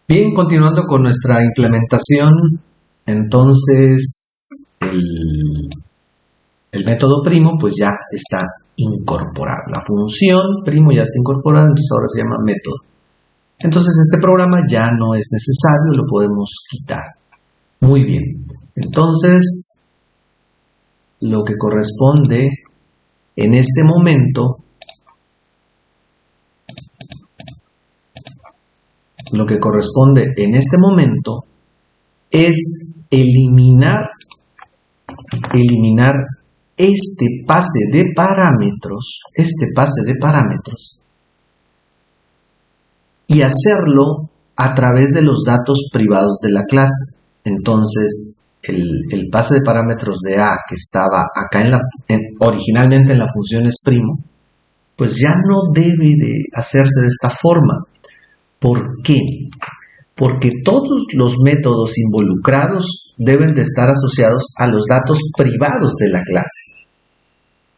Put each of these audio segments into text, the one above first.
Bien, continuando con nuestra implementación, entonces el método primo pues ya está incorporado. La función primo ya está incorporada, entonces ahora se llama método. Entonces este programa ya no es necesario, lo podemos quitar. Muy bien, entonces lo que corresponde en este momento, es eliminar este pase de parámetros, y hacerlo a través de los datos privados de la clase. Entonces, el pase de parámetros de A que estaba acá originalmente en la función es primo, pues ya no debe de hacerse de esta forma. ¿Por qué? Porque todos los métodos involucrados deben de estar asociados a los datos privados de la clase.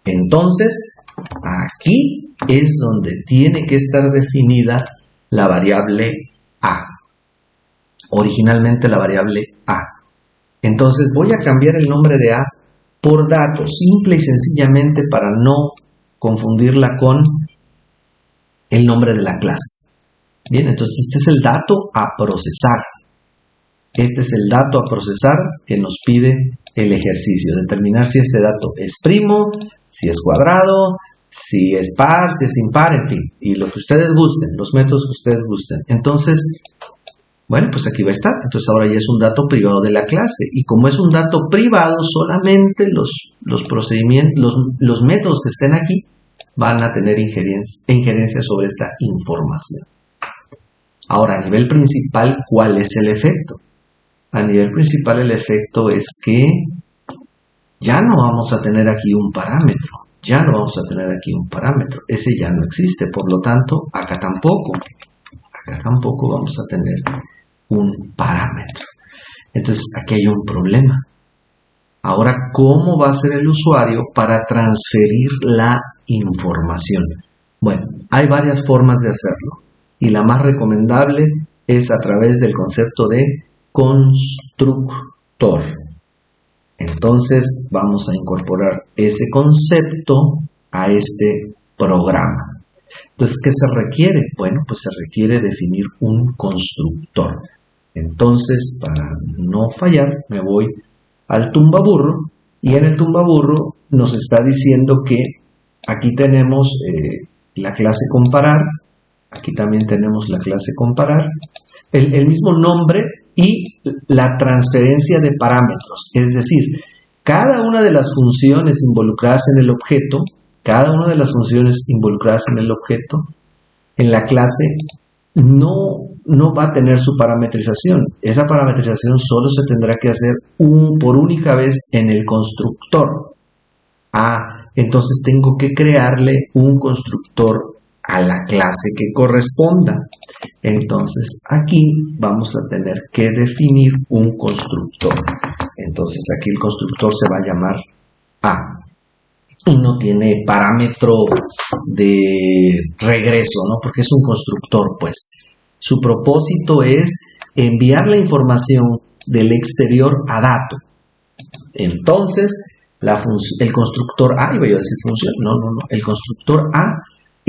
Entonces, aquí es donde tiene que estar definida la variable A. Originalmente la variable A. Entonces voy a cambiar el nombre de A por dato, simple y sencillamente para no confundirla con el nombre de la clase. Bien, entonces este es el dato a procesar. Este es el dato a procesar que nos pide el ejercicio. Determinar si este dato es primo, si es cuadrado, si es par, si es impar, en fin. Y lo que ustedes gusten, los métodos que ustedes gusten. Entonces, bueno, pues aquí va a estar. Entonces ahora ya es un dato privado de la clase. Y como es un dato privado, solamente los procedimientos, los métodos que estén aquí van a tener injerencia sobre esta información. Ahora, a nivel principal, ¿cuál es el efecto? A nivel principal, el efecto es que ya no vamos a tener aquí un parámetro. Ese ya no existe. Por lo tanto, acá tampoco vamos a tener un parámetro. Entonces, aquí hay un problema. Ahora, ¿cómo va a ser el usuario para transferir la información? Bueno, hay varias formas de hacerlo. Y la más recomendable es a través del concepto de constructor. Entonces vamos a incorporar ese concepto a este programa. Entonces, ¿qué se requiere? Bueno, pues se requiere definir un constructor. Entonces, para no fallar, me voy al tumbaburro y en el tumbaburro nos está diciendo que aquí tenemos la clase comparar. Aquí también tenemos la clase comparar, el mismo nombre y la transferencia de parámetros. Es decir, cada una de las funciones involucradas en el objeto, en la clase, no va a tener su parametrización. Esa parametrización solo se tendrá que hacer por única vez en el constructor. Entonces tengo que crearle un constructor a la clase que corresponda. Entonces aquí vamos a tener que definir un constructor. Entonces aquí el constructor se va a llamar A y no tiene parámetro de regreso, ¿no? Porque es un constructor, pues. Su propósito es enviar la información del exterior a dato. Entonces el constructor A, iba yo a decir función, el constructor A,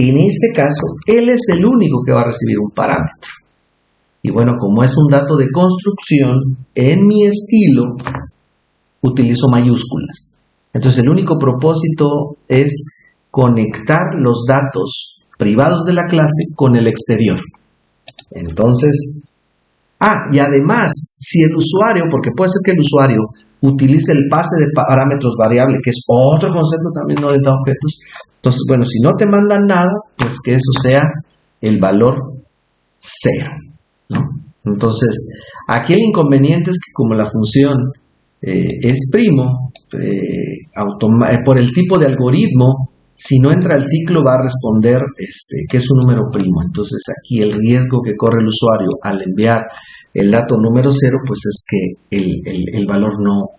en este caso, él es el único que va a recibir un parámetro. Y bueno, como es un dato de construcción, en mi estilo utilizo mayúsculas. Entonces, el único propósito es conectar los datos privados de la clase con el exterior. Entonces, y además, si el usuario, porque puede ser que el usuario utilice el pase de parámetros variable, que es otro concepto también no orientado a objetos. Entonces, bueno, si no te mandan nada, pues que eso sea el valor 0, ¿no? Entonces, aquí el inconveniente es que como la función es primo, por el tipo de algoritmo, si no entra al ciclo va a responder que es un número primo. Entonces, aquí el riesgo que corre el usuario al enviar el dato número 0, pues es que el valor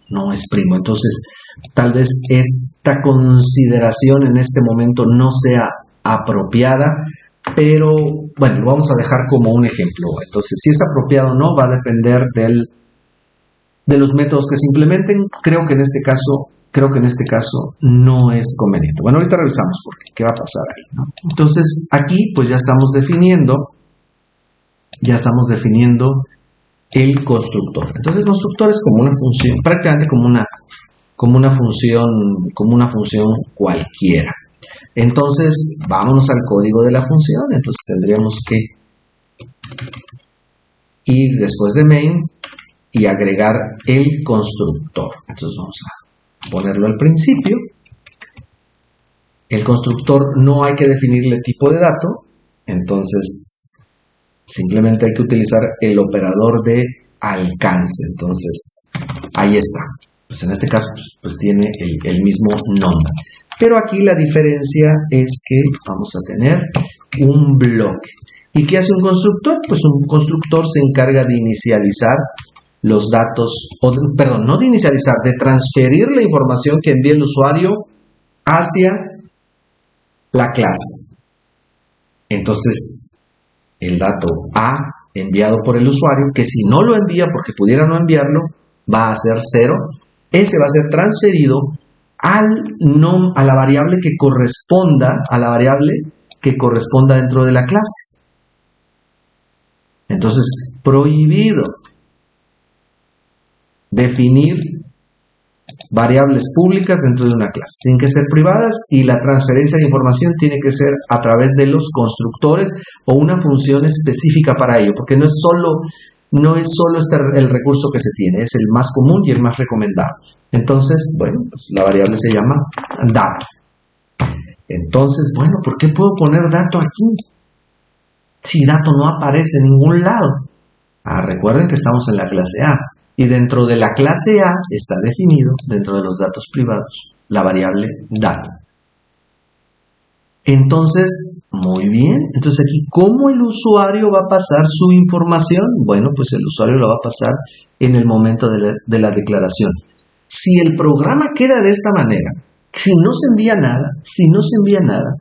no es primo. Entonces, tal vez esta consideración en este momento no sea apropiada pero bueno, lo vamos a dejar como un ejemplo. Entonces, si es apropiado o no, va a depender de los métodos que se implementen. Creo que en este caso no es conveniente. Bueno, ahorita revisamos qué va a pasar ahí, ¿no? Entonces, aquí pues ya estamos definiendo el constructor. Entonces, el constructor es como una función, prácticamente como una función cualquiera. Entonces, vámonos al código de la función. Entonces, tendríamos que ir después de main y agregar el constructor. Entonces, vamos a ponerlo al principio. El constructor no hay que definirle tipo de dato. Entonces, simplemente hay que utilizar el operador de alcance. Entonces, ahí está. Pues en este caso, pues tiene el mismo nombre. Pero aquí la diferencia es que vamos a tener un bloque. ¿Y qué hace un constructor? Pues un constructor se encarga de inicializar los datos, no de inicializar, de transferir la información que envía el usuario hacia la clase. Entonces, el dato A enviado por el usuario, que si no lo envía porque pudiera no enviarlo, va a ser 0. Ese va a ser transferido a la variable que corresponda dentro de la clase. Entonces, prohibido definir variables públicas dentro de una clase. Tienen que ser privadas y la transferencia de información tiene que ser a través de los constructores o una función específica para ello, porque no es solo el recurso que se tiene, es el más común y el más recomendado. Entonces, bueno, pues la variable se llama dato. Entonces, bueno, ¿por qué puedo poner dato aquí? Si dato no aparece en ningún lado. Recuerden que estamos en la clase A. Y dentro de la clase A está definido, dentro de los datos privados, la variable dato. Entonces, muy bien. Entonces aquí, ¿cómo el usuario va a pasar su información? Bueno, pues el usuario lo va a pasar en el momento de la declaración. Si el programa queda de esta manera, si no se envía nada,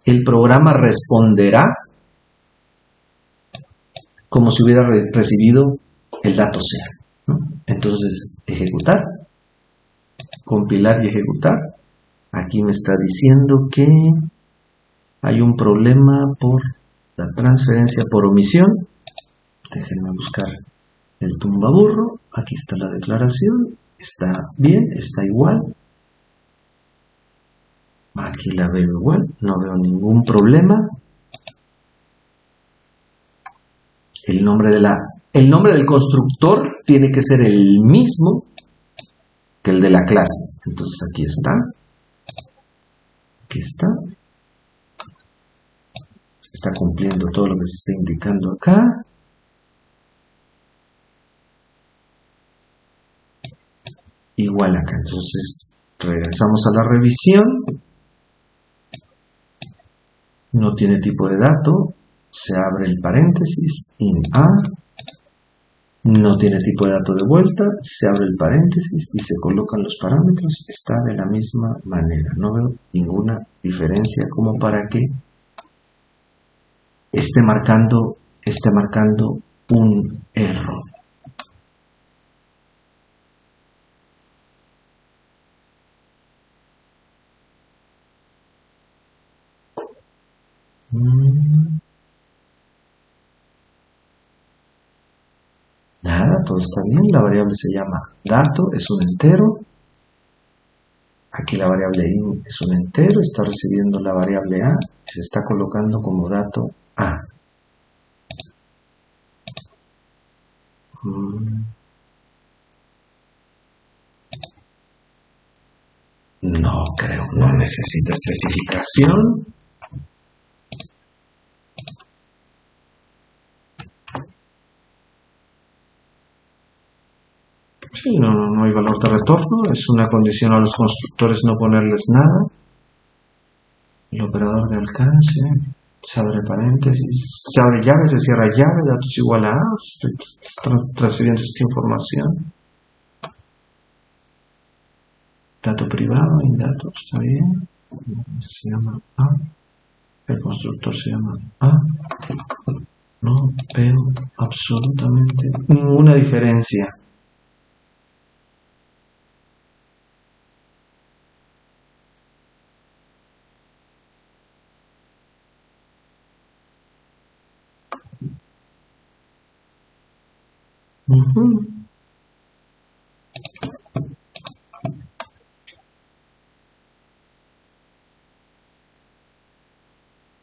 el programa responderá como si hubiera recibido el dato 0. ¿No? Entonces, ejecutar, compilar y ejecutar. Aquí me está diciendo que hay un problema por la transferencia por omisión. Déjenme buscar el tumbaburro. Aquí está la declaración. Está bien, está igual. Aquí la veo igual, no veo ningún problema. El nombre del constructor tiene que ser el mismo que el de la clase. Entonces aquí está. Aquí está. Está cumpliendo todo lo que se está indicando acá. Igual acá. Entonces regresamos a la revisión. No tiene tipo de dato. Se abre el paréntesis, in A, no tiene tipo de dato de vuelta, se abre el paréntesis y se colocan los parámetros, está de la misma manera. No veo ninguna diferencia como para que esté marcando un error. Nada, todo está bien. La variable se llama dato, es un entero. Aquí la variable in es un entero, está recibiendo la variable a y se está colocando como dato a. No creo, no necesita especificación. Sí, no hay valor de retorno, es una condición a los constructores no ponerles nada. El operador de alcance, se abre paréntesis, se abre llave, se cierra llave, datos igual a A, estoy transfiriendo esta información. Dato privado, indato, está bien, eso se llama A. El constructor se llama A. No veo absolutamente ninguna diferencia.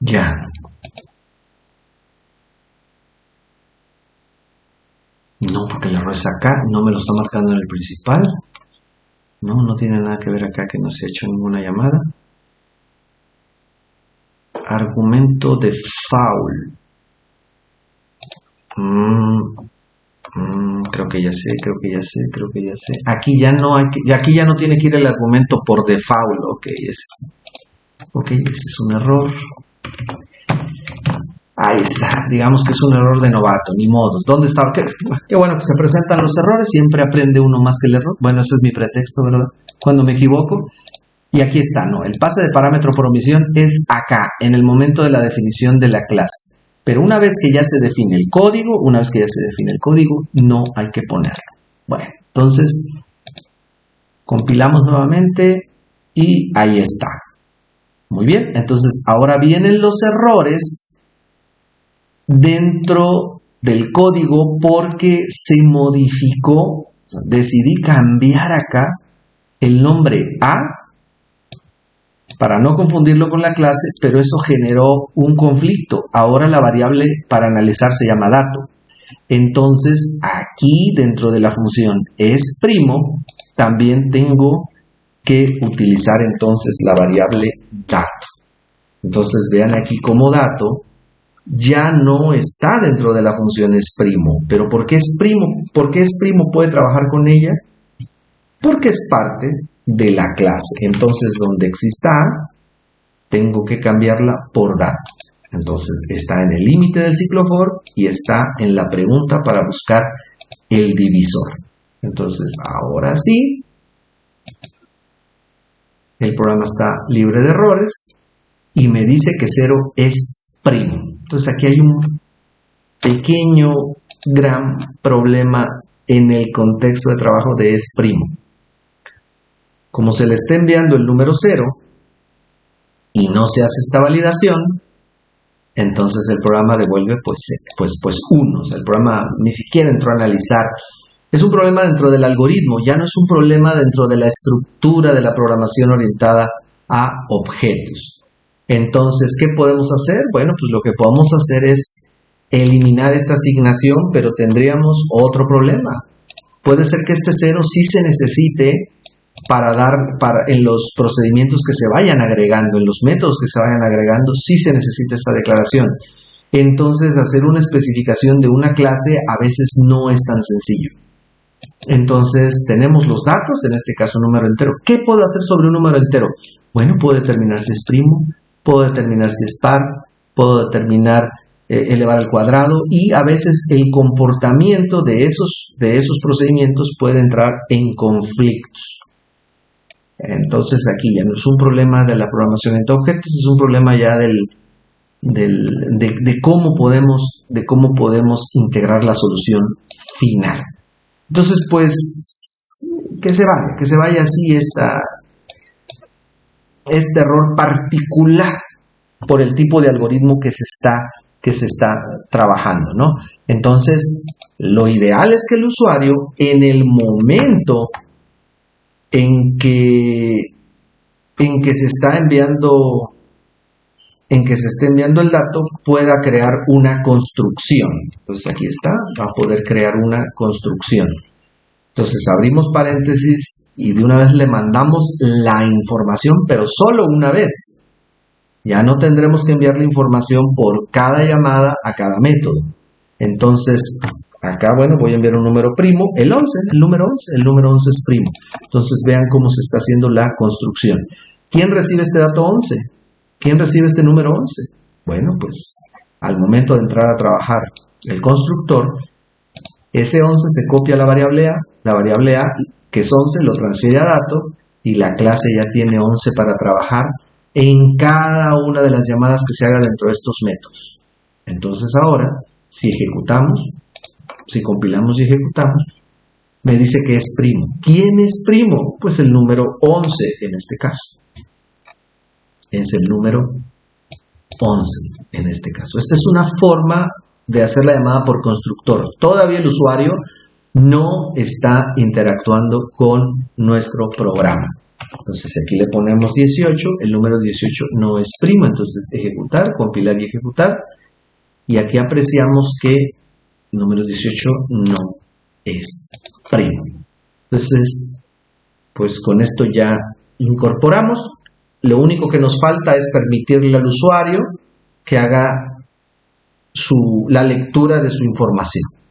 Ya. No, porque el error es acá, no me lo está marcando en el principal. No tiene nada que ver acá que no se ha hecho ninguna llamada. Argumento de foul. Creo que ya sé. Aquí ya no tiene que ir el argumento por default. Ok, ese es un error. Ahí está, digamos que es un error de novato, ni modos. ¿Dónde está? Qué bueno que se presentan los errores, siempre aprende uno más que el error. Bueno, ese es mi pretexto, ¿verdad? Cuando me equivoco. Y aquí está, ¿no? El pase de parámetro por omisión es acá, en el momento de la definición de la clase. Pero una vez que ya se define el código, no hay que ponerlo. Bueno, entonces, compilamos nuevamente y ahí está. Muy bien, entonces ahora vienen los errores dentro del código porque se modificó, decidí cambiar acá el nombre A para no confundirlo con la clase, pero eso generó un conflicto. Ahora la variable para analizar se llama dato. Entonces aquí dentro de la función es primo, también tengo que utilizar entonces la variable dato. Entonces vean aquí como dato ya no está dentro de la función es primo. ¿Pero por qué es primo? ¿Por qué es primo puede trabajar con ella? Porque es parte de la clase. Entonces donde exista A, tengo que cambiarla por dato. Entonces está en el límite del ciclo for y está en la pregunta para buscar el divisor. Entonces ahora sí, el programa está libre de errores y me dice que 0 es primo. Entonces aquí hay un pequeño, gran problema en el contexto de trabajo de es primo. Como se le está enviando el número 0 y no se hace esta validación, entonces el programa devuelve pues 1. O sea, el programa ni siquiera entró a analizar. Es un problema dentro del algoritmo, ya no es un problema dentro de la estructura de la programación orientada a objetos. Entonces, ¿qué podemos hacer? Bueno, pues lo que podemos hacer es eliminar esta asignación, pero tendríamos otro problema. Puede ser que este 0 sí se necesite en los procedimientos que se vayan agregando, en los métodos que se vayan agregando, sí se necesita esta declaración. Entonces, hacer una especificación de una clase a veces no es tan sencillo. Entonces, tenemos los datos, en este caso número entero. ¿Qué puedo hacer sobre un número entero? Bueno, puedo determinar si es primo, puedo determinar si es par, puedo determinar elevar al cuadrado y a veces el comportamiento de esos procedimientos puede entrar en conflictos. Entonces aquí ya no es un problema de la programación entre objetos, es un problema ya de cómo podemos integrar la solución final. Entonces, pues, que se vaya así este error particular por el tipo de algoritmo que se está trabajando, ¿no? Entonces, lo ideal es que el usuario, en el momento en que se está enviando el dato, pueda crear una construcción. Entonces aquí está, va a poder crear una construcción. Entonces abrimos paréntesis y de una vez le mandamos la información, pero solo una vez. Ya no tendremos que enviar la información por cada llamada a cada método. Entonces, acá, bueno, voy a enviar un número primo, el número 11 es primo. Entonces vean cómo se está haciendo la construcción. ¿Quién recibe este dato 11? ¿Quién recibe este número 11? Bueno, pues al momento de entrar a trabajar el constructor, ese 11 se copia a la variable A, que es 11, lo transfiere a dato y la clase ya tiene 11 para trabajar en cada una de las llamadas que se haga dentro de estos métodos. Entonces ahora, si compilamos y ejecutamos, me dice que es primo. ¿Quién es primo? Pues el número 11 en este caso. Es el número 11 en este caso. Esta es una forma de hacer la llamada por constructor. Todavía el usuario no está interactuando con nuestro programa. Entonces aquí le ponemos 18, el número 18 no es primo, entonces ejecutar, compilar y ejecutar. Y aquí apreciamos que el número 18 no es primo. Entonces, pues con esto ya incorporamos. Lo único que nos falta es permitirle al usuario que haga la lectura de su información.